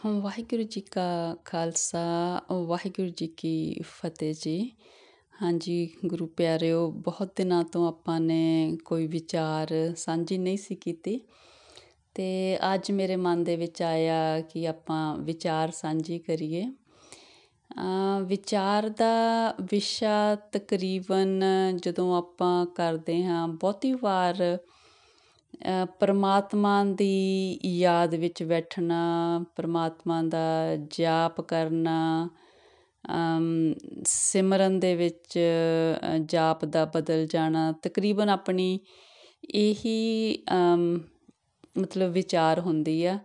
ਵਾਹਿਗੁਰੂ ਜੀ ਕਾ ਖਾਲਸਾ, ਵਾਹਿਗੁਰੂ ਜੀ ਕੀ ਫਤਿਹ ਜੀ। ਹਾਂਜੀ ਗੁਰੂ ਪਿਆਰਿਓ, ਬਹੁਤ ਦਿਨਾਂ ਤੋਂ ਆਪਾਂ ਨੇ ਕੋਈ ਵਿਚਾਰ ਸਾਂਝੀ ਨਹੀਂ ਸੀ ਕੀਤੀ ਅਤੇ ਅੱਜ ਮੇਰੇ ਮਨ ਦੇ ਵਿੱਚ ਆਇਆ ਕਿ ਆਪਾਂ ਵਿਚਾਰ ਸਾਂਝੀ ਕਰੀਏ। ਵਿਚਾਰ ਦਾ ਵਿਸ਼ਾ ਤਕਰੀਬਨ ਜਦੋਂ ਆਪਾਂ ਕਰਦੇ ਹਾਂ ਬਹੁਤੀ ਵਾਰ ਪਰਮਾਤਮਾ ਦੀ ਯਾਦ ਵਿੱਚ ਬੈਠਣਾ, ਪਰਮਾਤਮਾ ਦਾ ਜਾਪ ਕਰਨਾ, ਸਿਮਰਨ ਦੇ ਵਿੱਚ ਜਾਪ ਦਾ ਬਦਲ ਜਾਣਾ, ਤਕਰੀਬਨ ਆਪਣੀ ਇਹੀ ਮਤਲਬ ਵਿਚਾਰ ਹੁੰਦੀ ਆ।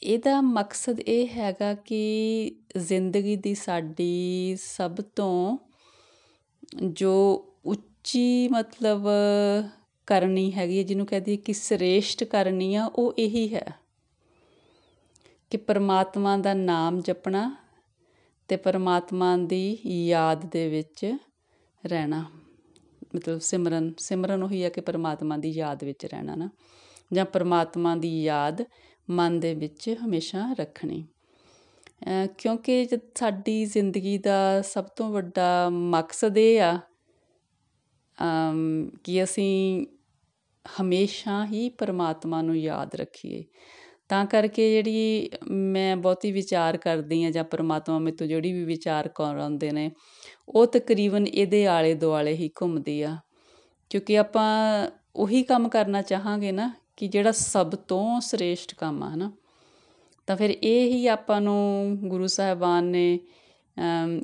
ਇਹਦਾ ਮਕਸਦ ਇਹ ਹੈਗਾ ਕਿ ਜ਼ਿੰਦਗੀ ਦੀ ਸਾਡੀ ਸਭ ਤੋਂ ਜੋ ਉੱਚੀ ਮਤਲਬ ਕਰਨੀ ਹੈਗੀ ਹੈ, ਜਿਹਨੂੰ ਕਹਦੀ ਕਿ ਸ੍ਰੇਸ਼ਟ ਕਰਨੀ ਆ, ਉਹ ਇਹੀ ਹੈ ਕਿ ਪਰਮਾਤਮਾ ਦਾ ਨਾਮ ਜਪਣਾ ਅਤੇ ਪਰਮਾਤਮਾ ਦੀ ਯਾਦ ਦੇ ਵਿੱਚ ਰਹਿਣਾ। ਮਤਲਬ ਸਿਮਰਨ ਉਹੀ ਹੈ ਕਿ ਪਰਮਾਤਮਾ ਦੀ ਯਾਦ ਵਿੱਚ ਰਹਿਣਾ ਨਾ, ਜਾਂ ਪਰਮਾਤਮਾ ਦੀ ਯਾਦ ਮਨ ਦੇ ਵਿੱਚ ਹਮੇਸ਼ਾ ਰੱਖਣੀ। ਕਿਉਂਕਿ ਸਾਡੀ ਜ਼ਿੰਦਗੀ ਦਾ ਸਭ ਤੋਂ ਵੱਡਾ ਮਕਸਦ ਇਹ ਆ ਕਿ ਅਸੀਂ ਹਮੇਸ਼ਾ ਹੀ ਪਰਮਾਤਮਾ ਨੂੰ ਯਾਦ ਰੱਖੀਏ। ਤਾਂ ਕਰਕੇ ਜਿਹੜੀ ਮੈਂ ਬਹੁਤੀ ਵਿਚਾਰ ਕਰਦੀ ਹਾਂ ਜਾਂ ਪਰਮਾਤਮਾ ਮੇਰੇ ਤੋਂ ਜਿਹੜੀ ਵੀ ਵਿਚਾਰ ਕਰਾਉਂਦੇ ਨੇ, ਉਹ ਤਕਰੀਬਨ ਇਹਦੇ ਆਲੇ ਦੁਆਲੇ ਹੀ ਘੁੰਮਦੀ ਆ। ਕਿਉਂਕਿ ਆਪਾਂ ਉਹੀ ਕੰਮ ਕਰਨਾ ਚਾਹਾਂਗੇ ਨਾ ਕਿ ਜਿਹੜਾ ਸਭ ਤੋਂ ਸ੍ਰੇਸ਼ਟ ਕੰਮ ਆ, ਹੈ ਨਾ। ਤਾਂ ਫਿਰ ਇਹ ਹੀ ਆਪਾਂ ਨੂੰ ਗੁਰੂ ਸਾਹਿਬਾਨ ਨੇ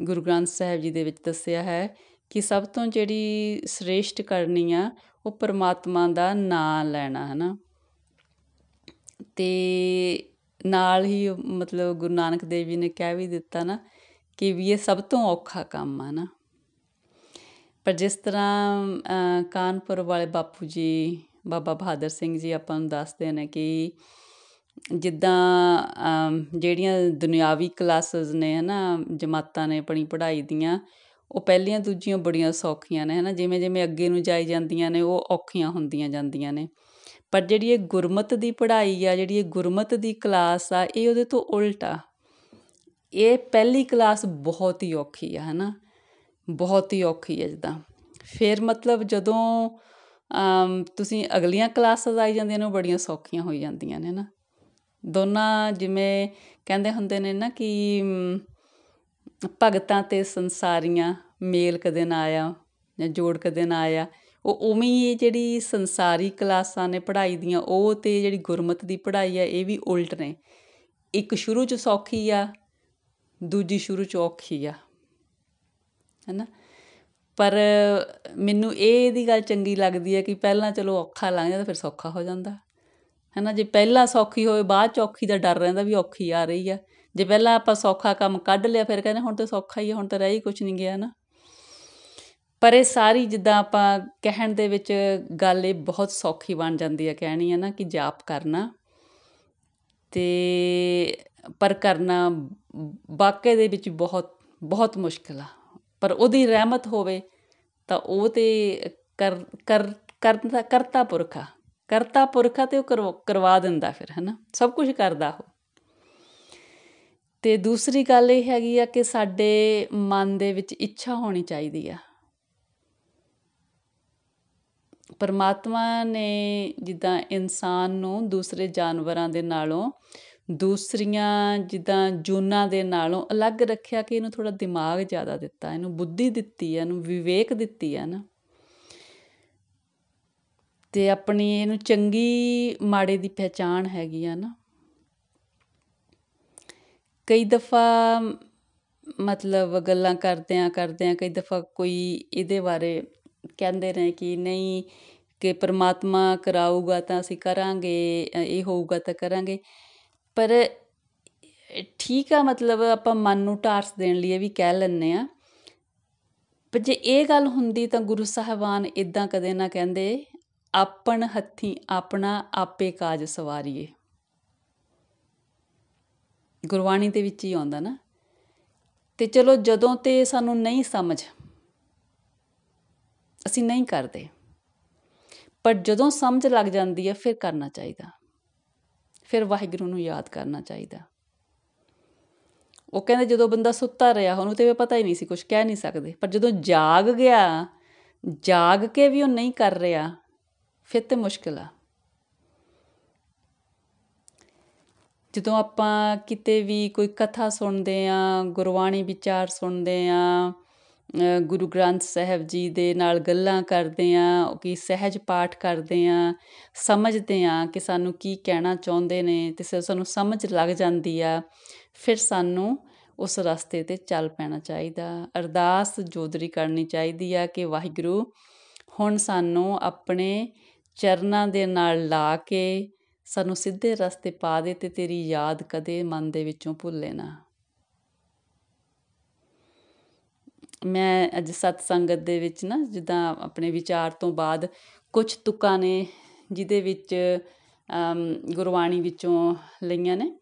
ਗੁਰੂ ਗ੍ਰੰਥ ਸਾਹਿਬ ਜੀ ਦੇ ਵਿੱਚ ਦੱਸਿਆ ਹੈ ਕਿ ਸਭ ਤੋਂ ਜਿਹੜੀ ਸ੍ਰੇਸ਼ਟ ਕਰਨੀ ਆ ਉਹ ਪਰਮਾਤਮਾ ਦਾ ਨਾਂ ਲੈਣਾ, ਹੈ ਨਾ। ਅਤੇ ਨਾਲ ਹੀ ਮਤਲਬ ਗੁਰੂ ਨਾਨਕ ਦੇਵ ਜੀ ਨੇ ਕਹਿ ਵੀ ਦਿੱਤਾ ਨਾ ਕਿ ਵੀ ਇਹ ਸਭ ਤੋਂ ਔਖਾ ਕੰਮ ਆ ਨਾ। ਪਰ ਜਿਸ ਤਰ੍ਹਾਂ ਕਾਨਪੁਰ ਵਾਲੇ ਬਾਪੂ ਜੀ ਬਾਬਾ ਬਹਾਦਰ ਸਿੰਘ ਜੀ ਆਪਾਂ ਨੂੰ ਦੱਸਦੇ ਨੇ ਕਿ ਜਿੱਦਾਂ ਜਿਹੜੀਆਂ ਦੁਨਿਆਵੀ ਕਲਾਸਿਸ ਨੇ, ਹੈ ਨਾ, ਜਮਾਤਾਂ ਨੇ ਆਪਣੀ ਪੜ੍ਹਾਈ ਦੀਆਂ, ਉਹ ਪਹਿਲੀਆਂ ਦੂਜੀਆਂ ਬੜੀਆਂ ਸੌਖੀਆਂ ਨੇ, ਹੈ ਨਾ। ਜਿਵੇਂ ਜਿਵੇਂ ਅੱਗੇ ਨੂੰ ਜਾਈ ਜਾਂਦੀਆਂ ਨੇ ਉਹ ਔਖੀਆਂ ਹੁੰਦੀਆਂ ਜਾਂਦੀਆਂ ਨੇ। ਪਰ ਜਿਹੜੀ ਇਹ ਗੁਰਮਤ ਦੀ ਪੜ੍ਹਾਈ ਆ, ਜਿਹੜੀ ਇਹ ਗੁਰਮਤ ਦੀ ਕਲਾਸ ਆ, ਇਹ ਉਹਦੇ ਤੋਂ ਉਲਟ ਆ। ਇਹ ਪਹਿਲੀ ਕਲਾਸ ਬਹੁਤ ਹੀ ਔਖੀ ਆ, ਹੈ ਨਾ, ਬਹੁਤ ਹੀ ਔਖੀ ਹੈ। ਜਿੱਦਾਂ ਫਿਰ ਮਤਲਬ ਜਦੋਂ ਤੁਸੀਂ ਅਗਲੀਆਂ ਕਲਾਸਿਸ ਆਈ ਜਾਂਦੀਆਂ ਨੇ ਉਹ ਬੜੀਆਂ ਸੌਖੀਆਂ ਹੋਈ ਜਾਂਦੀਆਂ ਨੇ ਨਾ। ਦੋਨਾਂ ਜਿਵੇਂ ਕਹਿੰਦੇ ਹੁੰਦੇ ਨੇ ਨਾ ਕਿ ਭਗਤਾਂ ਅਤੇ ਸੰਸਾਰੀਆਂ ਮੇਲ ਕਦੇ ਨਾ ਆਇਆ ਜਾਂ ਜੋੜ ਕਦੇ ਨਾ ਆਇਆ। ਉਹ ਉਵੇਂ ਹੀ ਜਿਹੜੀ ਸੰਸਾਰੀ ਕਲਾਸਾਂ ਨੇ ਪੜ੍ਹਾਈ ਦੀਆਂ, ਉਹ ਅਤੇ ਜਿਹੜੀ ਗੁਰਮਤ ਦੀ ਪੜ੍ਹਾਈ ਆ, ਇਹ ਵੀ ਉਲਟ ਨੇ। ਇੱਕ ਸ਼ੁਰੂ 'ਚ ਸੌਖੀ ਆ, ਦੂਜੀ ਸ਼ੁਰੂ 'ਚ ਔਖੀ ਆ, ਹੈ ਨਾ। ਪਰ ਮੈਨੂੰ ਇਹਦੀ ਗੱਲ ਚੰਗੀ ਲੱਗਦੀ ਹੈ ਕਿ ਪਹਿਲਾਂ ਚਲੋ ਔਖਾ ਲੰਘ ਜਾਂਦਾ, ਫਿਰ ਸੌਖਾ ਹੋ ਜਾਂਦਾ, ਹੈ ਨਾ। ਜੇ ਪਹਿਲਾਂ ਸੌਖੀ ਹੋਵੇ ਬਾਅਦ 'ਚ ਔਖੀ ਦਾ ਡਰ ਰਹਿੰਦਾ ਵੀ ਔਖੀ ਆ ਰਹੀ ਆ। ਜੇ ਪਹਿਲਾਂ ਆਪਾਂ ਸੌਖਾ ਕੰਮ ਕੱਢ ਲਿਆ ਫਿਰ ਕਹਿੰਦੇ ਹੁਣ ਤਾਂ ਸੌਖਾ ਹੀ ਆ, ਹੁਣ ਤਾਂ ਰਹਿ ਹੀ ਕੁਛ ਨਹੀਂ ਗਿਆ ਨਾ। ਪਰ ਇਹ ਸਾਰੀ ਜਿੱਦਾਂ ਆਪਾਂ ਕਹਿਣ ਦੇ ਵਿੱਚ ਗੱਲ ਇਹ ਬਹੁਤ ਸੌਖੀ ਬਣ ਜਾਂਦੀ ਹੈ ਕਹਿਣੀ, ਹੈ ਨਾ, ਕਿ ਜਾਪ ਕਰਨਾ ਅਤੇ ਪਰ ਕਰਨਾ ਵਾਕਈ ਦੇ ਵਿੱਚ ਬਹੁਤ ਬਹੁਤ ਮੁਸ਼ਕਿਲ ਆ। ਪਰ ਉਹਦੀ ਰਹਿਮਤ ਹੋਵੇ ਤਾਂ ਉਹ ਤਾਂ ਕਰਤਾ ਪੁਰਖ ਆ, ਕਰਤਾ ਪੁਰਖ ਆ, ਅਤੇ ਉਹ ਕਰਵਾ ਦਿੰਦਾ ਫਿਰ, ਹੈ ਨਾ, ਸਭ ਕੁਛ ਕਰਦਾ ਉਹ। ਅਤੇ ਦੂਸਰੀ ਗੱਲ ਇਹ ਹੈਗੀ ਆ ਕਿ ਸਾਡੇ ਮਨ ਦੇ ਵਿੱਚ ਇੱਛਾ ਹੋਣੀ ਚਾਹੀਦੀ ਆ। ਪਰਮਾਤਮਾ ਨੇ ਜਿੱਦਾਂ ਇਨਸਾਨ ਨੂੰ ਦੂਸਰੇ ਜਾਨਵਰਾਂ ਦੇ ਨਾਲੋਂ, ਦੂਸਰੀਆਂ ਜਿੱਦਾਂ ਜੂਨਾਂ ਦੇ ਨਾਲੋਂ ਅਲੱਗ ਰੱਖਿਆ ਕਿ ਇਹਨੂੰ ਥੋੜ੍ਹਾ ਦਿਮਾਗ ਜ਼ਿਆਦਾ ਦਿੱਤਾ, ਇਹਨੂੰ ਬੁੱਧੀ ਦਿੱਤੀ ਆ, ਇਹਨੂੰ ਵਿਵੇਕ ਦਿੱਤੀ ਆ ਨਾ। ਅਤੇ ਆਪਣੀ ਇਹਨੂੰ ਚੰਗੀ ਮਾੜੇ ਦੀ ਪਹਿਚਾਣ ਹੈਗੀ ਆ ਨਾ। ਕਈ ਦਫਾ ਮਤਲਬ ਗੱਲਾਂ ਕਰਦਿਆਂ ਕਰਦਿਆਂ ਕਈ ਦਫਾ ਕੋਈ ਇਹਦੇ ਬਾਰੇ ਕਹਿੰਦੇ ਨੇ ਕਿ ਨਹੀਂ, ਕਿ ਪਰਮਾਤਮਾ ਕਰਾਊਗਾ ਤਾਂ ਅਸੀਂ ਕਰਾਂਗੇ, ਇਹ ਹੋਊਗਾ ਤਾਂ ਕਰਾਂਗੇ। ਪਰ ਠੀਕ ਆ, ਮਤਲਬ ਆਪਾਂ ਮਨ ਨੂੰ ਢਾਰਸ ਦੇਣ ਲਈ ਇਹ ਵੀ ਕਹਿ ਲੈਂਦੇ ਹਾਂ। ਪਰ ਜੇ ਇਹ ਗੱਲ ਹੁੰਦੀ ਤਾਂ ਗੁਰੂ ਸਾਹਿਬਾਨ ਇੱਦਾਂ ਕਦੇ ਨਾ ਕਹਿੰਦੇ, ਆਪਣ ਹੱਥੀਂ ਆਪਣਾ ਆਪੇ ਕਾਜ ਸਵਾਰੀਏ। ਗੁਰਬਾਣੀ ਦੇ ਵਿੱਚ ਹੀ ਆਉਂਦਾ ਨਾ। ਅਤੇ ਚਲੋ ਜਦੋਂ ਤੇ ਸਾਨੂੰ ਨਹੀਂ ਸਮਝ, ਅਸੀਂ ਨਹੀਂ ਕਰਦੇ, ਪਰ ਜਦੋਂ ਸਮਝ ਲੱਗ ਜਾਂਦੀ ਹੈ ਫਿਰ ਕਰਨਾ ਚਾਹੀਦਾ, ਫਿਰ ਵਾਹਿਗੁਰੂ ਨੂੰ ਯਾਦ ਕਰਨਾ ਚਾਹੀਦਾ। ਉਹ ਕਹਿੰਦੇ ਜਦੋਂ ਬੰਦਾ ਸੁੱਤਾ ਰਿਹਾ ਉਹਨੂੰ ਤਾਂ ਪਤਾ ਹੀ ਨਹੀਂ ਸੀ, ਕੁਛ ਕਹਿ ਨਹੀਂ ਸਕਦੇ, ਪਰ ਜਦੋਂ ਜਾਗ ਗਿਆ, ਜਾਗ ਕੇ ਵੀ ਉਹ ਨਹੀਂ ਕਰ ਰਿਹਾ, ਫਿਰ ਤਾਂ ਮੁਸ਼ਕਿਲ ਆ। ਜਦੋਂ ਆਪਾਂ ਕਿਤੇ ਵੀ ਕੋਈ ਕਥਾ ਸੁਣਦੇ ਹਾਂ, ਗੁਰਬਾਣੀ ਵਿਚਾਰ ਸੁਣਦੇ ਹਾਂ, ਗੁਰੂ ਗ੍ਰੰਥ ਸਾਹਿਬ ਜੀ ਦੇ ਨਾਲ ਗੱਲਾਂ ਕਰਦੇ ਹਾਂ, ਕਿ ਸਹਿਜ ਪਾਠ ਕਰਦੇ ਹਾਂ, ਸਮਝਦੇ ਹਾਂ ਕਿ ਸਾਨੂੰ ਕੀ ਕਹਿਣਾ ਚਾਹੁੰਦੇ ਨੇ, ਅਤੇ ਸਾਨੂੰ ਸਮਝ ਲੱਗ ਜਾਂਦੀ ਆ, ਫਿਰ ਸਾਨੂੰ ਉਸ ਰਸਤੇ 'ਤੇ ਚੱਲ ਪੈਣਾ ਚਾਹੀਦਾ। ਅਰਦਾਸ ਜੋਦਰੀ ਕਰਨੀ ਚਾਹੀਦੀ ਆ ਕਿ ਵਾਹਿਗੁਰੂ ਹੁਣ ਸਾਨੂੰ ਆਪਣੇ ਚਰਨਾਂ ਦੇ ਨਾਲ ਲਾ ਕੇ ਸਾਨੂੰ ਸਿੱਧੇ ਰਸਤੇ ਪਾ ਦੇ, ਅਤੇ ਤੇਰੀ ਯਾਦ ਕਦੇ ਮਨ ਦੇ ਵਿੱਚੋਂ ਭੁੱਲੇ ਨਾ। ਮੈਂ ਅੱਜ ਸਤਸੰਗਤ ਦੇ ਵਿੱਚ ਨਾ, ਜਿੱਦਾਂ ਆਪਣੇ ਵਿਚਾਰ ਤੋਂ ਬਾਅਦ ਕੁਛ ਤੁਕਾਂ ਨੇ ਜਿਹਦੇ ਵਿੱਚ ਗੁਰਬਾਣੀ ਵਿੱਚੋਂ ਲਈਆਂ ਨੇ,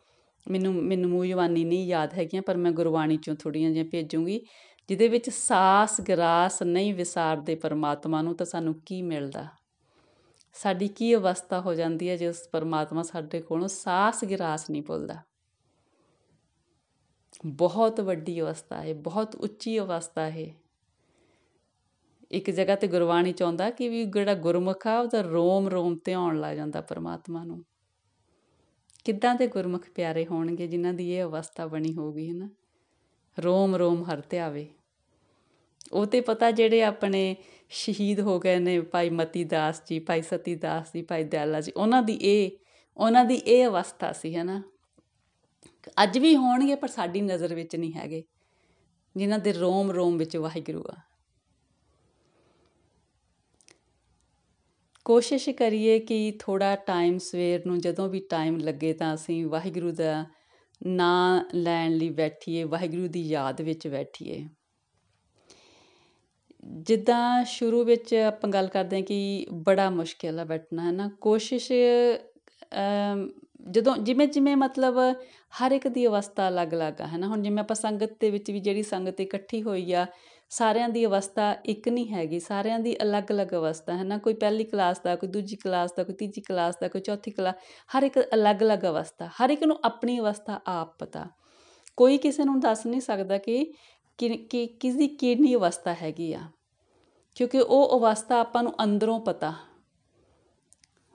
ਮੈਨੂੰ ਮੂੰਹ ਜ਼ਬਾਨੀ ਨਹੀਂ ਯਾਦ ਹੈਗੀਆਂ, ਪਰ ਮੈਂ ਗੁਰਬਾਣੀ 'ਚੋਂ ਥੋੜ੍ਹੀਆਂ ਜਿਹੀਆਂ ਭੇਜੂੰਗੀ, ਜਿਹਦੇ ਵਿੱਚ ਸਾਸ ਗਰਾਸ ਨਹੀਂ ਵਿਸਾਰਦੇ ਪਰਮਾਤਮਾ ਨੂੰ, ਤਾਂ ਸਾਨੂੰ ਕੀ ਮਿਲਦਾ, ਸਾਡੀ ਕੀ ਅਵਸਥਾ ਹੋ ਜਾਂਦੀ ਹੈ ਜੇ ਉਸ ਪਰਮਾਤਮਾ ਸਾਡੇ ਕੋਲੋਂ ਸਾਸ ਗਿਰਾਸ ਨਹੀਂ ਭੁੱਲਦਾ। ਬਹੁਤ ਵੱਡੀ ਅਵਸਥਾ ਹੈ, ਬਹੁਤ ਉੱਚੀ ਅਵਸਥਾ ਹੈ। ਇੱਕ ਜਗ੍ਹਾ 'ਤੇ ਗੁਰਬਾਣੀ 'ਚ ਆਉਂਦਾ ਕਿ ਵੀ ਜਿਹੜਾ ਗੁਰਮੁਖ ਆ ਉਹਦਾ ਰੋਮ ਰੋਮ ਧਿਆਉਣ ਲੱਗ ਜਾਂਦਾ ਪਰਮਾਤਮਾ ਨੂੰ। ਕਿੱਦਾਂ ਦੇ ਗੁਰਮੁਖ ਪਿਆਰੇ ਹੋਣਗੇ ਜਿਨ੍ਹਾਂ ਦੀ ਇਹ ਅਵਸਥਾ ਬਣੀ ਹੋਊਗੀ, ਹੈ ਨਾ, ਰੋਮ ਰੋਮ ਹਰ ਧਿਆਵੇ। ਉਹ ਤਾਂ ਪਤਾ ਜਿਹੜੇ ਆਪਣੇ ਸ਼ਹੀਦ ਹੋ ਗਏ ਨੇ, ਭਾਈ ਮਤੀ ਦਾਸ ਜੀ, ਭਾਈ ਸਤੀ ਦਾਸ ਜੀ, ਭਾਈ ਦਿਆਲਾ ਜੀ, ਉਹਨਾਂ ਦੀ ਇਹ ਅਵਸਥਾ ਸੀ, ਹੈ ਨਾ। ਅੱਜ ਵੀ ਹੋਣਗੇ ਪਰ ਸਾਡੀ ਨਜ਼ਰ ਵਿੱਚ ਨਹੀਂ ਹੈਗੇ, ਜਿਨ੍ਹਾਂ ਦੇ ਰੋਮ ਰੋਮ ਵਿੱਚ ਵਾਹਿਗੁਰੂ ਆ। ਕੋਸ਼ਿਸ਼ ਕਰੀਏ ਕਿ ਥੋੜ੍ਹਾ ਟਾਈਮ ਸਵੇਰ ਨੂੰ ਜਦੋਂ ਵੀ ਟਾਈਮ ਲੱਗੇ ਤਾਂ ਅਸੀਂ ਵਾਹਿਗੁਰੂ ਦਾ ਨਾਂ ਲੈਣ ਲਈ ਬੈਠੀਏ, ਵਾਹਿਗੁਰੂ ਦੀ ਯਾਦ ਵਿੱਚ ਬੈਠੀਏ। ਜਿੱਦਾਂ ਸ਼ੁਰੂ ਵਿੱਚ ਆਪਾਂ ਗੱਲ ਕਰਦੇ ਹਾਂ ਕਿ ਬੜਾ ਮੁਸ਼ਕਿਲ ਆ ਬੈਠਣਾ, ਹੈ ਨਾ। ਕੋਸ਼ਿਸ਼ ਜਦੋਂ ਜਿਵੇਂ ਜਿਵੇਂ ਮਤਲਬ ਹਰ ਇੱਕ ਦੀ ਅਵਸਥਾ ਅਲੱਗ ਅਲੱਗ ਆ, ਹੈ ਨਾ। ਹੁਣ ਜਿਵੇਂ ਆਪਾਂ ਸੰਗਤ ਦੇ ਵਿੱਚ ਵੀ ਜਿਹੜੀ ਸੰਗਤ ਇਕੱਠੀ ਹੋਈ ਆ, ਸਾਰਿਆਂ ਦੀ ਅਵਸਥਾ ਇੱਕ ਨਹੀਂ ਹੈਗੀ, ਸਾਰਿਆਂ ਦੀ ਅਲੱਗ ਅਲੱਗ ਅਵਸਥਾ, ਹੈ ਨਾ। ਕੋਈ ਪਹਿਲੀ ਕਲਾਸ ਦਾ, ਕੋਈ ਦੂਜੀ ਕਲਾਸ ਦਾ, ਕੋਈ ਤੀਜੀ ਕਲਾਸ ਦਾ, ਕੋਈ ਚੌਥੀ ਕਲਾਸ, ਹਰ ਇੱਕ ਅਲੱਗ ਅਲੱਗ ਅਵਸਥਾ, ਹਰ ਇੱਕ ਨੂੰ ਆਪਣੀ ਅਵਸਥਾ ਆਪ ਪਤਾ। ਕੋਈ ਕਿਸੇ ਨੂੰ ਦੱਸ ਨਹੀਂ ਸਕਦਾ ਕਿ ਕਿਸਦੀ ਕਿਹੜੀ ਅਵਸਥਾ ਹੈਗੀ ਆ, ਕਿਉਂਕਿ ਉਹ ਅਵਸਥਾ ਆਪਾਂ ਨੂੰ ਅੰਦਰੋਂ ਪਤਾ।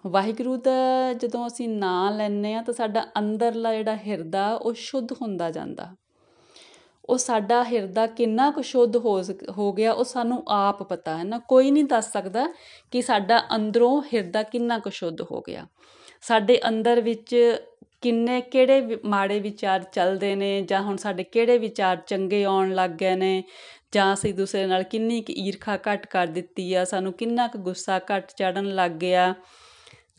ਵਾਹਿਗੁਰੂ ਦਾ ਜਦੋਂ ਅਸੀਂ ਨਾਂ ਲੈਂਦੇ ਹਾਂ ਤਾਂ ਸਾਡਾ ਅੰਦਰਲਾ ਜਿਹੜਾ ਹਿਰਦਾ ਉਹ ਸ਼ੁੱਧ ਹੁੰਦਾ ਜਾਂਦਾ। ਉਹ ਸਾਡਾ ਹਿਰਦਾ ਕਿੰਨਾ ਕੁ ਸ਼ੁੱਧ ਹੋ ਗਿਆ ਉਹ ਸਾਨੂੰ ਆਪ ਪਤਾ, ਹੈ ਨਾ। ਕੋਈ ਨਹੀਂ ਦੱਸ ਸਕਦਾ ਕਿ ਸਾਡਾ ਅੰਦਰੋਂ ਹਿਰਦਾ ਕਿੰਨਾ ਕੁ ਸ਼ੁੱਧ ਹੋ ਗਿਆ। ਸਾਡੇ ਅੰਦਰ ਵਿੱਚ ਕਿਹੜੇ ਮਾੜੇ ਵਿਚਾਰ ਚੱਲਦੇ ਨੇ, ਜਾਂ ਹੁਣ ਸਾਡੇ ਕਿਹੜੇ ਵਿਚਾਰ ਚੰਗੇ ਆਉਣ ਲੱਗ ਗਏ ਨੇ, ਜਾਂ ਅਸੀਂ ਦੂਸਰੇ ਨਾਲ ਕਿੰਨੀ ਕੁ ਈਰਖਾ ਘੱਟ ਕਰ ਦਿੱਤੀ ਆ, ਸਾਨੂੰ ਕਿੰਨਾ ਕੁ ਗੁੱਸਾ ਘੱਟ ਚੜ੍ਹਨ ਲੱਗ ਗਿਆ,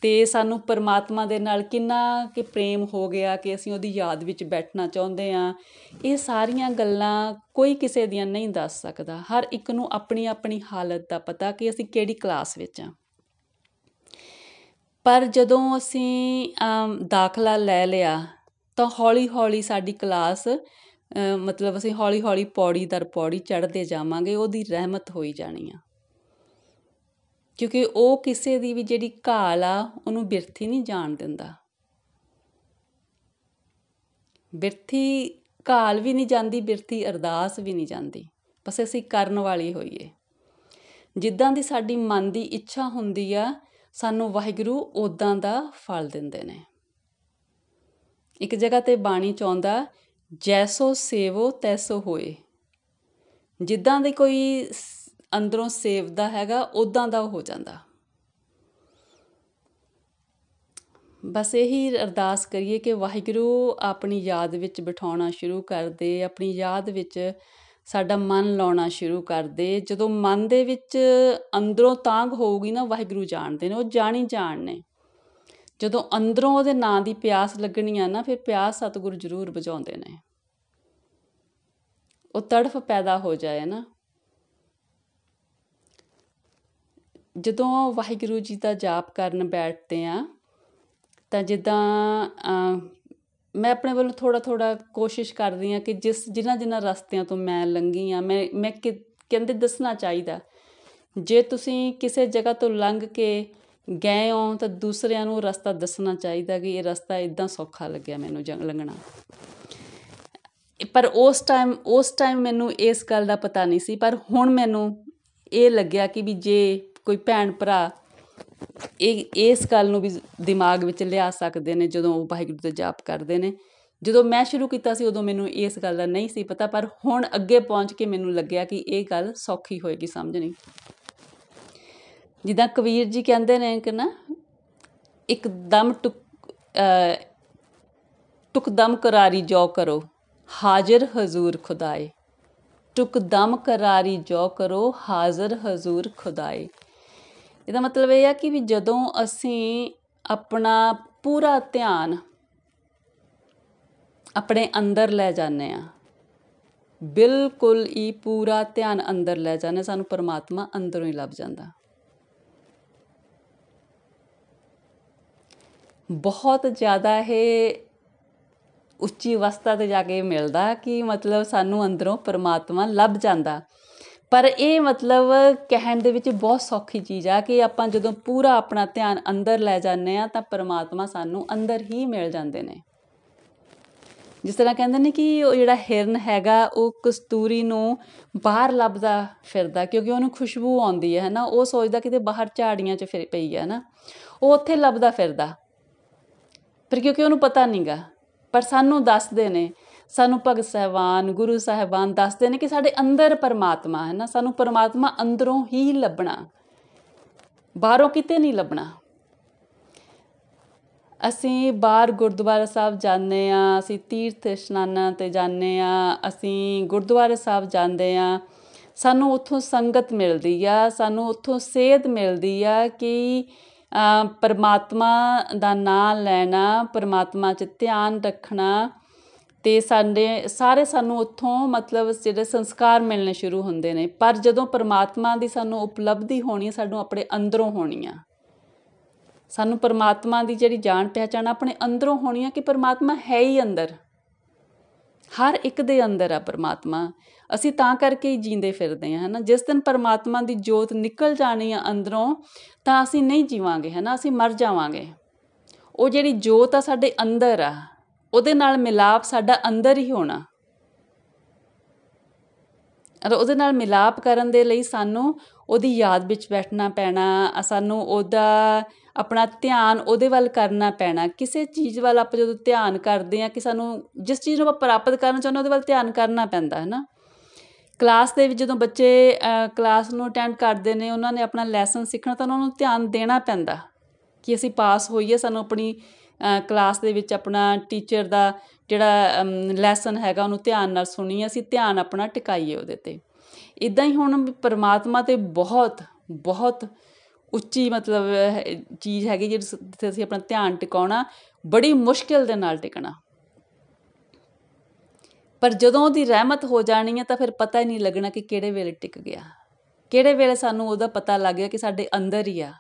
ਅਤੇ ਸਾਨੂੰ ਪਰਮਾਤਮਾ ਦੇ ਨਾਲ ਕਿੰਨਾ ਕੁ ਪ੍ਰੇਮ ਹੋ ਗਿਆ ਕਿ ਅਸੀਂ ਉਹਦੀ ਯਾਦ ਵਿੱਚ ਬੈਠਣਾ ਚਾਹੁੰਦੇ ਹਾਂ। ਇਹ ਸਾਰੀਆਂ ਗੱਲਾਂ ਕੋਈ ਕਿਸੇ ਦੀਆਂ ਨਹੀਂ ਦੱਸ ਸਕਦਾ। ਹਰ ਇੱਕ ਨੂੰ ਆਪਣੀ ਆਪਣੀ ਹਾਲਤ ਦਾ ਪਤਾ ਕਿ ਅਸੀਂ ਕਿਹੜੀ ਕਲਾਸ ਵਿੱਚ ਹਾਂ। ਪਰ ਜਦੋਂ ਅਸੀਂ ਦਾਖਲਾ ਲੈ ਲਿਆ ਤਾਂ ਹੌਲੀ ਹੌਲੀ ਸਾਡੀ ਕਲਾਸ ਮਤਲਬ ਅਸੀਂ ਹੌਲੀ ਹੌਲੀ ਪੌੜੀ ਦਰ ਪੌੜੀ ਚੜ੍ਹਦੇ ਜਾਵਾਂਗੇ, ਉਹਦੀ ਰਹਿਮਤ ਹੋਈ ਜਾਣੀ ਆ। ਕਿਉਂਕਿ ਉਹ ਕਿਸੇ ਦੀ ਵੀ ਜਿਹੜੀ ਘਾਲ ਆ ਉਹਨੂੰ ਬਿਰਥੀ ਨਹੀਂ ਜਾਣ ਦਿੰਦਾ। ਬਿਰਥੀ ਘਾਲ ਵੀ ਨਹੀਂ ਜਾਂਦੀ, ਬਿਰਥੀ ਅਰਦਾਸ ਵੀ ਨਹੀਂ ਜਾਂਦੀ, ਬਸ ਅਸੀਂ ਕਰਨ ਵਾਲੀ ਹੋਈਏ। ਜਿੱਦਾਂ ਦੀ ਸਾਡੀ ਮਨ ਦੀ ਇੱਛਾ ਹੁੰਦੀ ਆ, ਸਾਨੂੰ ਵਾਹਿਗੁਰੂ ਉੱਦਾਂ ਦਾ ਫਲ ਦਿੰਦੇ ਨੇ। ਇੱਕ ਜਗ੍ਹਾ 'ਤੇ ਬਾਣੀ 'ਚ ਆਉਂਦਾ, ਜੈਸੋ ਸੇਵੋ ਤੈਸੋ ਹੋਏ। ਜਿੱਦਾਂ ਦੀ ਕੋਈ ਅੰਦਰੋਂ ਸੇਵਦਾ ਹੈਗਾ ਉੱਦਾਂ ਦਾ ਹੋ ਜਾਂਦਾ। ਬਸ ਇਹੀ ਅਰਦਾਸ ਕਰੀਏ ਕਿ ਵਾਹਿਗੁਰੂ ਆਪਣੀ ਯਾਦ ਵਿੱਚ ਬਿਠਾਉਣਾ ਸ਼ੁਰੂ ਕਰ ਦੇ, ਆਪਣੀ ਯਾਦ ਵਿੱਚ ਸਾਡਾ ਮਨ ਲਾਉਣਾ ਸ਼ੁਰੂ ਕਰ ਦੇ। ਜਦੋਂ ਮਨ ਦੇ ਵਿੱਚ ਅੰਦਰੋਂ ਤਾਂਘ ਹੋਊਗੀ ਨਾ, ਵਾਹਿਗੁਰੂ ਜਾਣਦੇ ਨੇ, ਉਹ ਜਾਣੀ ਜਾਣ ਨੇ। ਜਦੋਂ ਅੰਦਰੋਂ ਉਹਦੇ ਨਾਂ ਦੀ ਪਿਆਸ ਲੱਗਣੀ ਆ ਨਾ, ਫਿਰ ਪਿਆਸ ਸਤਿਗੁਰੂ ਜ਼ਰੂਰ ਬੁਝਾਉਂਦੇ ਨੇ। ਉਹ ਤੜਫ ਪੈਦਾ ਹੋ ਜਾਏ ਨਾ। ਜਦੋਂ ਵਾਹਿਗੁਰੂ ਜੀ ਦਾ ਜਾਪ ਕਰਨ ਬੈਠਦੇ ਹਾਂ ਤਾਂ ਜਿੱਦਾਂ ਮੈਂ ਆਪਣੇ ਵੱਲੋਂ ਥੋੜ੍ਹਾ ਥੋੜ੍ਹਾ ਕੋਸ਼ਿਸ਼ ਕਰਦੀ ਹਾਂ ਕਿ ਜਿਨ੍ਹਾਂ ਰਸਤਿਆਂ ਤੋਂ ਮੈਂ ਲੰਘੀ ਹਾਂ, ਮੈਂ ਕਹਿੰਦੇ ਦੱਸਣਾ ਚਾਹੀਦਾ। ਜੇ ਤੁਸੀਂ ਕਿਸੇ ਜਗ੍ਹਾ ਤੋਂ ਲੰਘ ਕੇ ਗਏ ਹੋ ਤਾਂ ਦੂਸਰਿਆਂ ਨੂੰ ਰਸਤਾ ਦੱਸਣਾ ਚਾਹੀਦਾ ਕਿ ਇਹ ਰਸਤਾ ਇੱਦਾਂ ਸੌਖਾ ਲੱਗਿਆ ਮੈਨੂੰ ਲੰਘਣਾ। ਪਰ ਉਸ ਟਾਈਮ ਮੈਨੂੰ ਇਸ ਗੱਲ ਦਾ ਪਤਾ ਨਹੀਂ ਸੀ, ਪਰ ਹੁਣ ਮੈਨੂੰ ਇਹ ਲੱਗਿਆ ਕਿ ਵੀ ਜੇ ਕੋਈ ਭੈਣ ਭਰਾ ਇਸ ਗੱਲ ਨੂੰ ਵੀ ਦਿਮਾਗ ਵਿੱਚ ਲਿਆ ਸਕਦੇ ਨੇ ਜਦੋਂ ਉਹ ਵਾਹਿਗੁਰੂ ਦਾ ਜਾਪ ਕਰਦੇ ਨੇ। ਜਦੋਂ ਮੈਂ ਸ਼ੁਰੂ ਕੀਤਾ ਸੀ ਉਦੋਂ ਮੈਨੂੰ ਇਸ ਗੱਲ ਦਾ ਨਹੀਂ ਸੀ ਪਤਾ, ਪਰ ਹੁਣ ਅੱਗੇ ਪਹੁੰਚ ਕੇ ਮੈਨੂੰ ਲੱਗਿਆ ਕਿ ਇਹ ਗੱਲ ਸੌਖੀ ਹੋਏਗੀ ਸਮਝਣੀ। ਜਿੱਦਾਂ ਕਬੀਰ ਜੀ ਕਹਿੰਦੇ ਨੇ ਕਿ ਨਾ, ਇੱਕਦਮ ਟੁਕਦਮ ਕਰਾਰੀ ਜੋ ਕਰੋ ਹਾਜ਼ਰ ਹਜ਼ੂਰ ਖੁਦਾਏ, ਟੁਕਦਮ ਕਰਾਰੀ ਜੋ ਕਰੋ ਹਾਜ਼ਰ ਹਜ਼ੂਰ ਖੁਦਾਏ। ਇਹਦਾ ਮਤਲਬ ਇਹ ਆ ਕਿ ਵੀ ਜਦੋਂ ਅਸੀਂ ਆਪਣਾ ਪੂਰਾ ਧਿਆਨ ਆਪਣੇ ਅੰਦਰ ਲੈ ਜਾਂਦੇ ਹਾਂ, ਬਿਲਕੁਲ ਹੀ ਪੂਰਾ ਧਿਆਨ ਅੰਦਰ ਲੈ ਜਾਂਦੇ, ਸਾਨੂੰ ਪਰਮਾਤਮਾ ਅੰਦਰੋਂ ਹੀ ਲੱਭ ਜਾਂਦਾ। ਬਹੁਤ ਜ਼ਿਆਦਾ ਇਹ ਉੱਚੀ ਅਵਸਥਾ 'ਤੇ ਜਾ ਕੇ ਮਿਲਦਾ ਕਿ ਮਤਲਬ ਸਾਨੂੰ ਅੰਦਰੋਂ ਪਰਮਾਤਮਾ ਲੱਭ ਜਾਂਦਾ। ਪਰ ਇਹ ਮਤਲਬ ਕਹਿਣ ਦੇ ਵਿੱਚ ਬਹੁਤ ਸੌਖੀ ਚੀਜ਼ ਆ ਕਿ ਆਪਾਂ ਜਦੋਂ ਪੂਰਾ ਆਪਣਾ ਧਿਆਨ ਅੰਦਰ ਲੈ ਜਾਂਦੇ ਹਾਂ ਤਾਂ ਪਰਮਾਤਮਾ ਸਾਨੂੰ ਅੰਦਰ ਹੀ ਮਿਲ ਜਾਂਦੇ ਨੇ। ਜਿਸ ਤਰ੍ਹਾਂ ਕਹਿੰਦੇ ਨੇ ਕਿ ਉਹ ਜਿਹੜਾ ਹਿਰਨ ਹੈਗਾ ਉਹ ਕਸਤੂਰੀ ਨੂੰ ਬਾਹਰ ਲੱਭਦਾ ਫਿਰਦਾ, ਕਿਉਂਕਿ ਉਹਨੂੰ ਖੁਸ਼ਬੂ ਆਉਂਦੀ ਹੈ ਨਾ, ਉਹ ਸੋਚਦਾ ਕਿਤੇ ਬਾਹਰ ਝਾੜੀਆਂ 'ਚ ਫਿਰ ਪਈ ਹੈ ਨਾ, ਉਹ ਉੱਥੇ ਲੱਭਦਾ ਫਿਰਦਾ, ਪਰ ਕਿਉਂਕਿ ਉਹਨੂੰ ਪਤਾ ਨਹੀਂ ਗਾ। ਪਰ ਸਾਨੂੰ ਦੱਸਦੇ ਨੇ, ਸਾਨੂੰ ਭਗਤ ਸਾਹਿਬਾਨ ਗੁਰੂ ਸਾਹਿਬਾਨ ਦੱਸਦੇ ਨੇ ਕਿ ਸਾਡੇ ਅੰਦਰ ਪਰਮਾਤਮਾ ਹੈ ਨਾ, ਸਾਨੂੰ ਪਰਮਾਤਮਾ ਅੰਦਰੋਂ ਹੀ ਲੱਭਣਾ, ਬਾਹਰੋਂ ਕਿਤੇ ਨਹੀਂ ਲੱਭਣਾ। ਅਸੀਂ ਬਾਹਰ ਗੁਰਦੁਆਰਾ ਸਾਹਿਬ ਜਾਂਦੇ ਹਾਂ, ਅਸੀਂ ਤੀਰਥ ਇਸ਼ਨਾਨਾਂ 'ਤੇ ਜਾਂਦੇ ਹਾਂ, ਅਸੀਂ ਗੁਰਦੁਆਰੇ ਸਾਹਿਬ ਜਾਂਦੇ ਹਾਂ, ਸਾਨੂੰ ਉੱਥੋਂ ਸੰਗਤ ਮਿਲਦੀ ਆ, ਸਾਨੂੰ ਉੱਥੋਂ ਸੇਧ ਮਿਲਦੀ ਆ ਕਿ ਪਰਮਾਤਮਾ ਦਾ ਨਾਂ ਲੈਣਾ, ਪਰਮਾਤਮਾ 'ਚ ਧਿਆਨ ਰੱਖਣਾ, ਅਤੇ ਸਾਰੇ ਸਾਨੂੰ ਉੱਥੋਂ ਮਤਲਬ ਜਿਹੜੇ ਸੰਸਕਾਰ ਮਿਲਣੇ ਸ਼ੁਰੂ ਹੁੰਦੇ ਨੇ। ਪਰ ਜਦੋਂ ਪਰਮਾਤਮਾ ਦੀ ਸਾਨੂੰ ਉਪਲਬਧੀ ਹੋਣੀ, ਸਾਨੂੰ ਆਪਣੇ ਅੰਦਰੋਂ ਹੋਣੀ ਆ, ਸਾਨੂੰ ਪਰਮਾਤਮਾ ਦੀ ਜਿਹੜੀ ਜਾਣ ਪਹਿਚਾਣ ਆਪਣੇ ਅੰਦਰੋਂ ਹੋਣੀ ਆ ਕਿ ਪਰਮਾਤਮਾ ਹੈ ਹੀ ਅੰਦਰ, ਹਰ ਇੱਕ ਦੇ ਅੰਦਰ ਆ ਪਰਮਾਤਮਾ। ਅਸੀਂ ਤਾਂ ਕਰਕੇ ਹੀ ਜੀਂਦੇ ਫਿਰਦੇ ਹਾਂ, ਹੈ ਨਾ। ਜਿਸ ਦਿਨ ਪਰਮਾਤਮਾ ਦੀ ਜੋਤ ਨਿਕਲ ਜਾਣੀ ਆ ਅੰਦਰੋਂ ਤਾਂ ਅਸੀਂ ਨਹੀਂ ਜੀਵਾਂਗੇ, ਹੈ ਨਾ, ਅਸੀਂ ਮਰ ਜਾਵਾਂਗੇ। ਉਹ ਜਿਹੜੀ ਜੋਤ ਆ ਸਾਡੇ ਅੰਦਰ ਆ, ਉਹਦੇ ਨਾਲ ਮਿਲਾਪ ਸਾਡਾ ਅੰਦਰ ਹੀ ਹੋਣਾ। ਉਹਦੇ ਨਾਲ ਮਿਲਾਪ ਕਰਨ ਦੇ ਲਈ ਸਾਨੂੰ ਉਹਦੀ ਯਾਦ ਵਿੱਚ ਬੈਠਣਾ ਪੈਣਾ, ਸਾਨੂੰ ਉਹਦਾ ਆਪਣਾ ਧਿਆਨ ਉਹਦੇ ਵੱਲ ਕਰਨਾ ਪੈਣਾ। ਕਿਸੇ ਚੀਜ਼ ਵੱਲ ਆਪਾਂ ਜਦੋਂ ਧਿਆਨ ਕਰਦੇ ਹਾਂ ਕਿ ਸਾਨੂੰ ਜਿਸ ਚੀਜ਼ ਨੂੰ ਆਪਾਂ ਪ੍ਰਾਪਤ ਕਰਨਾ ਚਾਹੁੰਦੇ ਉਹਦੇ ਵੱਲ ਧਿਆਨ ਕਰਨਾ ਪੈਂਦਾ, ਹੈ ਨਾ। ਕਲਾਸ ਦੇ ਵਿੱਚ ਜਦੋਂ ਬੱਚੇ ਕਲਾਸ ਨੂੰ ਅਟੈਂਡ ਕਰਦੇ ਨੇ, ਉਹਨਾਂ ਨੇ ਆਪਣਾ ਲੈਸਨ ਸਿੱਖਣਾ ਤਾਂ ਉਹਨਾਂ ਨੂੰ ਧਿਆਨ ਦੇਣਾ ਪੈਂਦਾ ਕਿ ਅਸੀਂ ਪਾਸ ਹੋਈਏ, ਸਾਨੂੰ ਆਪਣੀ ਕਲਾਸ ਦੇ ਵਿੱਚ ਆਪਣਾ ਟੀਚਰ ਦਾ ਜਿਹੜਾ ਲੈਸਨ ਹੈਗਾ ਉਹਨੂੰ ਧਿਆਨ ਨਾਲ ਸੁਣੀਏ, ਅਸੀਂ ਧਿਆਨ ਆਪਣਾ ਟਿਕਾਈਏ ਉਹਦੇ 'ਤੇ। ਇੱਦਾਂ ਹੀ ਹੁਣ ਪਰਮਾਤਮਾ 'ਤੇ ਬਹੁਤ ਬਹੁਤ ਉੱਚੀ ਮਤਲਬ ਚੀਜ਼ ਹੈਗੀ ਜਿੱਥੇ ਅਸੀਂ ਆਪਣਾ ਧਿਆਨ ਟਿਕਾਉਣਾ, ਬੜੀ ਮੁਸ਼ਕਿਲ ਦੇ ਨਾਲ ਟਿਕਣਾ। ਪਰ ਜਦੋਂ ਉਹਦੀ ਰਹਿਮਤ ਹੋ ਜਾਣੀ ਹੈ ਤਾਂ ਫਿਰ ਪਤਾ ਹੀ ਨਹੀਂ ਲੱਗਣਾ ਕਿ ਕਿਹੜੇ ਵੇਲੇ ਟਿਕ ਗਿਆ, ਕਿਹੜੇ ਵੇਲੇ ਸਾਨੂੰ ਉਹਦਾ ਪਤਾ ਲੱਗ ਗਿਆ ਕਿ ਸਾਡੇ ਅੰਦਰ ਹੀ ਆ।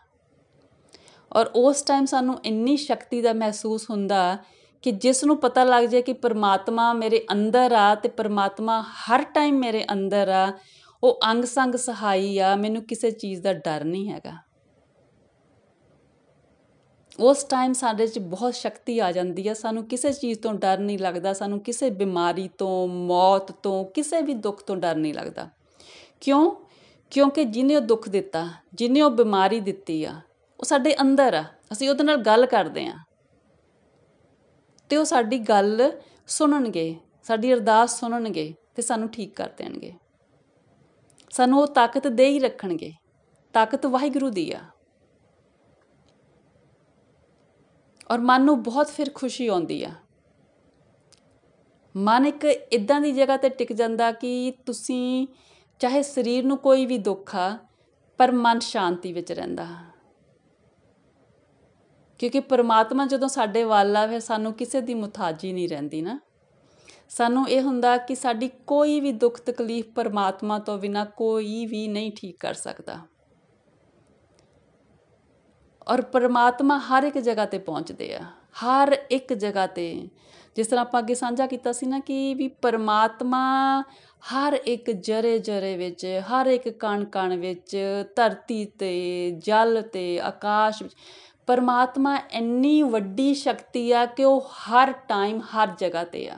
ਔਰ ਉਸ ਟਾਈਮ ਸਾਨੂੰ ਇੰਨੀ ਸ਼ਕਤੀ ਦਾ ਮਹਿਸੂਸ ਹੁੰਦਾ ਕਿ ਜਿਸ ਨੂੰ ਪਤਾ ਲੱਗ ਜਾਏ ਕਿ ਪਰਮਾਤਮਾ ਮੇਰੇ ਅੰਦਰ ਆ ਅਤੇ ਪਰਮਾਤਮਾ ਹਰ ਟਾਈਮ ਮੇਰੇ ਅੰਦਰ ਆ, ਉਹ ਅੰਗ ਸੰਗ ਸਹਾਈ ਆ, ਮੈਨੂੰ ਕਿਸੇ ਚੀਜ਼ ਦਾ ਡਰ ਨਹੀਂ ਹੈਗਾ। ਉਸ ਟਾਈਮ ਸਾਡੇ 'ਚ ਬਹੁਤ ਸ਼ਕਤੀ ਆ ਜਾਂਦੀ ਆ, ਸਾਨੂੰ ਕਿਸੇ ਚੀਜ਼ ਤੋਂ ਡਰ ਨਹੀਂ ਲੱਗਦਾ, ਸਾਨੂੰ ਕਿਸੇ ਬਿਮਾਰੀ ਤੋਂ, ਮੌਤ ਤੋਂ, ਕਿਸੇ ਵੀ ਦੁੱਖ ਤੋਂ ਡਰ ਨਹੀਂ ਲੱਗਦਾ। ਕਿਉਂਕਿ ਜਿਹਨੇ ਉਹ ਦੁੱਖ ਦਿੱਤਾ, ਜਿਹਨੇ ਉਹ ਬਿਮਾਰੀ ਦਿੱਤੀ ਆ, ਉਹ ਸਾਡੇ ਅੰਦਰ ਆ। ਅਸੀਂ ਉਹਦੇ ਨਾਲ ਗੱਲ ਕਰਦੇ ਹਾਂ ਅਤੇ ਉਹ ਸਾਡੀ ਗੱਲ ਸੁਣਨਗੇ, ਸਾਡੀ ਅਰਦਾਸ ਸੁਣਨਗੇ ਅਤੇ ਸਾਨੂੰ ਠੀਕ ਕਰ ਦੇਣਗੇ। ਸਾਨੂੰ ਉਹ ਤਾਕਤ ਦੇ ਹੀ ਰੱਖਣਗੇ। ਤਾਕਤ ਵਾਹਿਗੁਰੂ ਦੀ ਆ। ਔਰ ਮਨ ਨੂੰ ਬਹੁਤ ਫਿਰ ਖੁਸ਼ੀ ਆਉਂਦੀ ਆ। ਮਨ ਇੱਕ ਇੱਦਾਂ ਦੀ ਜਗ੍ਹਾ 'ਤੇ ਟਿਕ ਜਾਂਦਾ ਕਿ ਤੁਸੀਂ ਚਾਹੇ ਸਰੀਰ ਨੂੰ ਕੋਈ ਵੀ ਦੁੱਖ ਆ, ਪਰ ਮਨ ਸ਼ਾਂਤੀ ਵਿੱਚ ਰਹਿੰਦਾ। ਕਿਉਂਕਿ ਪਰਮਾਤਮਾ ਜਦੋਂ ਸਾਡੇ ਵੱਲ ਆ, ਫਿਰ ਸਾਨੂੰ ਕਿਸੇ ਦੀ ਮੁਹਤਾਜੀ ਨਹੀਂ ਰਹਿੰਦੀ ਨਾ। ਸਾਨੂੰ ਇਹ ਹੁੰਦਾ ਕਿ ਸਾਡੀ ਕੋਈ ਵੀ ਦੁੱਖ ਤਕਲੀਫ ਪਰਮਾਤਮਾ ਤੋਂ ਬਿਨਾਂ ਕੋਈ ਵੀ ਨਹੀਂ ਠੀਕ ਕਰ ਸਕਦਾ। ਔਰ ਪਰਮਾਤਮਾ ਹਰ ਇੱਕ ਜਗ੍ਹਾ 'ਤੇ ਪਹੁੰਚਦੇ ਆ, ਹਰ ਇੱਕ ਜਗ੍ਹਾ 'ਤੇ। ਜਿਸ ਤਰ੍ਹਾਂ ਆਪਾਂ ਅੱਗੇ ਸਾਂਝਾ ਕੀਤਾ ਸੀ ਨਾ ਕਿ ਵੀ ਪਰਮਾਤਮਾ ਹਰ ਇੱਕ ਜਰੇ ਜਰੇ ਵਿੱਚ, ਹਰ ਇੱਕ ਕਣ ਕਣ ਵਿੱਚ, ਧਰਤੀ 'ਤੇ, ਜਲ 'ਤੇ, ਆਕਾਸ਼ ਵਿੱਚ, ਪਰਮਾਤਮਾ ਇੰਨੀ ਵੱਡੀ ਸ਼ਕਤੀ ਆ ਕਿ ਉਹ ਹਰ ਟਾਈਮ ਹਰ ਜਗ੍ਹਾ 'ਤੇ ਆ।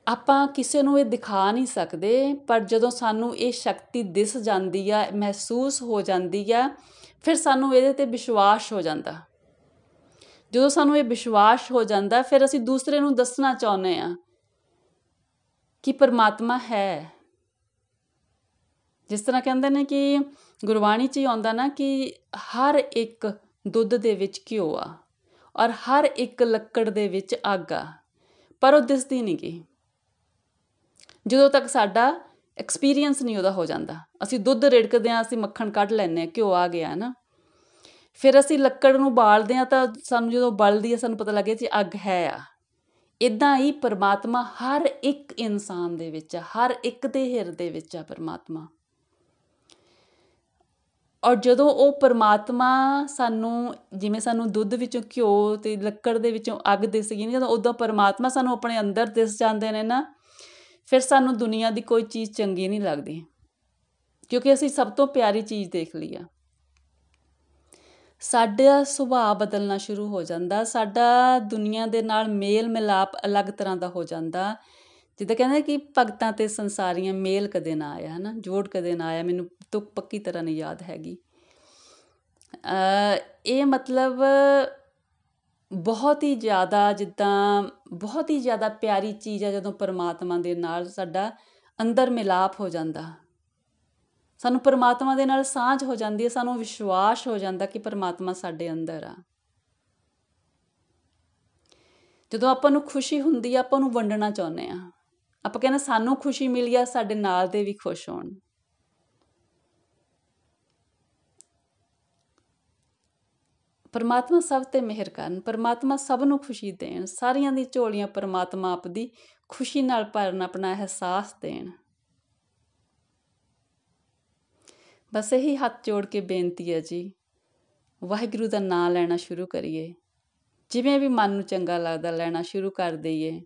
ਆਪਾਂ ਕਿਸੇ ਨੂੰ ਇਹ ਦਿਖਾ ਨਹੀਂ ਸਕਦੇ, ਪਰ ਜਦੋਂ ਸਾਨੂੰ ਇਹ ਸ਼ਕਤੀ ਦਿਸ ਜਾਂਦੀ ਆ, ਮਹਿਸੂਸ ਹੋ ਜਾਂਦੀ ਆ, ਫਿਰ ਸਾਨੂੰ ਇਹਦੇ 'ਤੇ ਵਿਸ਼ਵਾਸ ਹੋ ਜਾਂਦਾ। ਜਦੋਂ ਸਾਨੂੰ ਇਹ ਵਿਸ਼ਵਾਸ ਹੋ ਜਾਂਦਾ, ਫਿਰ ਅਸੀਂ ਦੂਸਰੇ ਨੂੰ ਦੱਸਣਾ ਚਾਹੁੰਦੇ ਹਾਂ ਕਿ ਪਰਮਾਤਮਾ ਹੈ। ਜਿਸ ਤਰ੍ਹਾਂ ਕਹਿੰਦੇ ਨੇ ਕਿ ਗੁਰਬਾਣੀ 'ਚ ਹੀ ਆਉਂਦਾ ਨਾ ਕਿ ਹਰ ਇੱਕ ਦੁੱਧ ਦੇ ਵਿੱਚ ਘਿਓ ਆ ਔਰ ਹਰ ਇੱਕ ਲੱਕੜ ਦੇ ਵਿੱਚ ਅੱਗ ਆ, ਪਰ ਉਹ ਦਿਸਦੀ ਨਹੀਂ ਗੀ ਜਦੋਂ ਤੱਕ ਸਾਡਾ ਐਕਸਪੀਰੀਅੰਸ ਨਹੀਂ ਉਹਦਾ ਹੋ ਜਾਂਦਾ। ਅਸੀਂ ਦੁੱਧ ਰਿੜਕਦੇ ਹਾਂ, ਅਸੀਂ ਮੱਖਣ ਕੱਢ ਲੈਂਦੇ ਹਾਂ, ਘਿਓ ਆ ਗਿਆ ਨਾ। ਫਿਰ ਅਸੀਂ ਲੱਕੜ ਨੂੰ ਬਾਲਦੇ ਹਾਂ ਤਾਂ ਸਾਨੂੰ ਜਦੋਂ ਬਲਦੀ ਹੈ ਸਾਨੂੰ ਪਤਾ ਲੱਗਿਆ ਕਿ ਅੱਗ ਹੈ ਆ। ਇੱਦਾਂ ਹੀ ਪਰਮਾਤਮਾ ਹਰ ਇੱਕ ਇਨਸਾਨ ਦੇ ਵਿੱਚ ਆ, ਹਰ ਇੱਕ ਦੇ ਹਿਰਦੇ ਵਿੱਚ ਆ ਪਰਮਾਤਮਾ। ਔਰ ਜਦੋਂ ਉਹ ਪਰਮਾਤਮਾ ਸਾਨੂੰ, ਜਿਵੇਂ ਸਾਨੂੰ ਦੁੱਧ ਵਿੱਚੋਂ ਘਿਓ ਅਤੇ ਲੱਕੜ ਦੇ ਵਿੱਚੋਂ ਅੱਗ ਦਿਸ ਗਈ ਨਾ, ਜਦੋਂ ਉੱਦਾਂ ਪਰਮਾਤਮਾ ਸਾਨੂੰ ਆਪਣੇ ਅੰਦਰ ਦਿਸ ਜਾਂਦੇ ਨੇ ਨਾ, ਫਿਰ ਸਾਨੂੰ ਦੁਨੀਆ ਦੀ ਕੋਈ ਚੀਜ਼ ਚੰਗੀ ਨਹੀਂ ਲੱਗਦੀ, ਕਿਉਂਕਿ ਅਸੀਂ ਸਭ ਤੋਂ ਪਿਆਰੀ ਚੀਜ਼ ਦੇਖ ਲਈ ਆ। ਸਾਡਾ ਸੁਭਾਅ ਬਦਲਣਾ ਸ਼ੁਰੂ ਹੋ ਜਾਂਦਾ, ਸਾਡਾ ਦੁਨੀਆ ਦੇ ਨਾਲ ਮੇਲ ਮਿਲਾਪ ਅਲੱਗ ਤਰ੍ਹਾਂ ਦਾ ਹੋ ਜਾਂਦਾ। ਜਿੱਦਾਂ ਕਹਿੰਦੇ ਕਿ ਭਗਤਾਂ ਅਤੇ ਸੰਸਾਰੀਆਂ ਮੇਲ ਕਦੇ ਨਾ ਆਇਆ, ਹੈ ਨਾ, ਜੋੜ ਕਦੇ ਨਾ ਆਇਆ। ਮੈਨੂੰ ਤੁਕ ਪੱਕੀ ਤਰ੍ਹਾਂ ਨਹੀਂ ਯਾਦ ਹੈਗੀ। ਇਹ ਮਤਲਬ ਬਹੁਤ ਹੀ ਜ਼ਿਆਦਾ, ਜਿੱਦਾਂ ਬਹੁਤ ਹੀ ਜ਼ਿਆਦਾ ਪਿਆਰੀ ਚੀਜ਼ ਆ ਜਦੋਂ ਪਰਮਾਤਮਾ ਦੇ ਨਾਲ ਸਾਡਾ ਅੰਦਰ ਮਿਲਾਪ ਹੋ ਜਾਂਦਾ, ਸਾਨੂੰ ਪਰਮਾਤਮਾ ਦੇ ਨਾਲ ਸਾਂਝ ਹੋ ਜਾਂਦੀ ਹੈ, ਸਾਨੂੰ ਵਿਸ਼ਵਾਸ ਹੋ ਜਾਂਦਾ ਕਿ ਪਰਮਾਤਮਾ ਸਾਡੇ ਅੰਦਰ ਆ। ਜਦੋਂ ਆਪਾਂ ਨੂੰ ਖੁਸ਼ੀ ਹੁੰਦੀ ਆ, ਆਪਾਂ ਉਹਨੂੰ ਵੰਡਣਾ ਚਾਹੁੰਦੇ ਹਾਂ। ਆਪਾਂ ਕਹਿੰਦੇ ਸਾਨੂੰ ਖੁਸ਼ੀ ਮਿਲੀ ਆ, ਸਾਡੇ ਨਾਲ ਦੇ ਵੀ ਖੁਸ਼ ਹੋਣ। ਪਰਮਾਤਮਾ ਸਭ 'ਤੇ ਮਿਹਰ ਕਰਨ, ਪਰਮਾਤਮਾ ਸਭ ਨੂੰ ਖੁਸ਼ੀ ਦੇਣ, ਸਾਰੀਆਂ ਦੀ ਝੋਲੀਆਂ ਪਰਮਾਤਮਾ ਆਪਦੀ ਖੁਸ਼ੀ ਨਾਲ ਭਰਨ, ਆਪਣਾ ਅਹਿਸਾਸ ਦੇਣ। ਬਸ ਇਹੀ ਹੱਥ ਜੋੜ ਕੇ ਬੇਨਤੀ ਹੈ ਜੀ, ਵਾਹਿਗੁਰੂ ਦਾ ਨਾਂ ਲੈਣਾ ਸ਼ੁਰੂ ਕਰੀਏ। ਜਿਵੇਂ ਵੀ ਮਨ ਨੂੰ ਚੰਗਾ ਲੱਗਦਾ ਲੈਣਾ ਸ਼ੁਰੂ ਕਰ ਦਈਏ।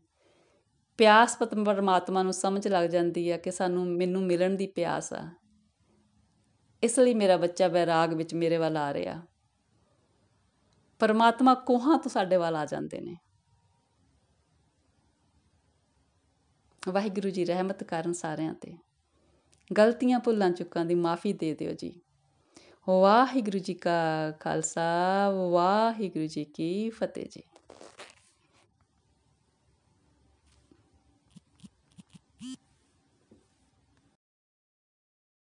ਪਿਆਸ ਪਰਮਾਤਮਾ ਨੂੰ ਸਮਝ ਲੱਗ ਜਾਂਦੀ ਆ ਕਿ ਮੈਨੂੰ ਮਿਲਣ ਦੀ ਪਿਆਸ ਆ, ਇਸ ਲਈ ਮੇਰਾ ਬੱਚਾ ਵੈਰਾਗ ਵਿੱਚ ਮੇਰੇ ਵੱਲ ਆ ਰਿਹਾ। ਪਰਮਾਤਮਾ ਕੋਹਾਂ ਤੋਂ ਸਾਡੇ ਵੱਲ ਆ ਜਾਂਦੇ ਨੇ। ਵਾਹਿਗੁਰੂ ਜੀ ਰਹਿਮਤ ਕਰਨ ਸਾਰਿਆਂ 'ਤੇ। ਗਲਤੀਆਂ ਭੁੱਲਾਂ ਚੁੱਕਾਂ ਦੀ ਮਾਫੀ ਦੇ ਦਿਓ ਜੀ। ਵਾਹਿਗੁਰੂ ਜੀ ਕਾ ਖਾਲਸਾ, ਵਾਹਿਗੁਰੂ ਜੀ ਕੀ ਫਤਿਹ ਜੀ।